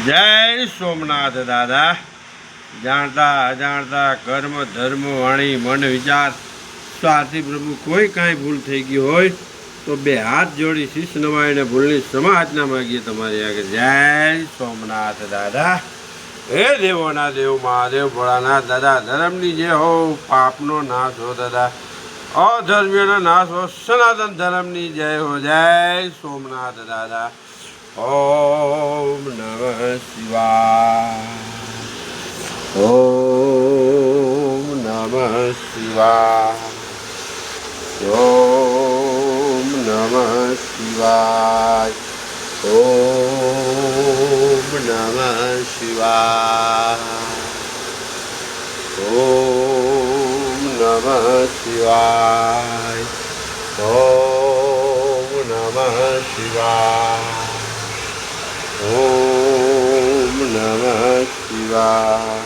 જય સોમનાથ દાદા. જાણતા અજાણતા કર્મ ધર્મ વાણી મન વિચાર સ્વાર્થી પ્રભુ કોઈ કાંઈ ભૂલ થઈ ગઈ હોય તો બે હાથ જોડી શીશ નવાઈને ભૂલની ક્ષમા માગીએ તમારી આગળ. જય સોમનાથ દાદા. હે દેવોના દેવ મહાદેવ ભોળાનાથ દાદા. ધર્મની જે હો પાપનો નાશ હો દાદા, અધર્મીઓનો નાશ હો, સનાતન ધર્મની જય હો. જય સોમનાથ દાદા. ઓમ નમઃ શિવાય. ઓમ નમઃ શિવાય. ઓમ નમઃ શિવાય. ઓમ નમઃ શિવાય. ઓમ નમઃ શિવાય. ઓમ નમઃ શિવાય. ઓમ નમઃ શિવાય.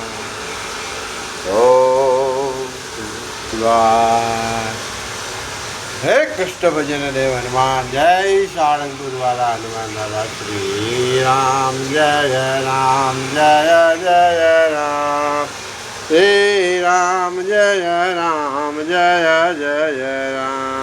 ઓમ શિવાય. હે કૃષ્ણ ભજન દેવ હનુમાન. જય સાળંગપુર વાલા હનુમાન દાદા. શ્રી રામ જય રામ જય જય રામ. શ્રી રામ જય રામ જય જય રામ.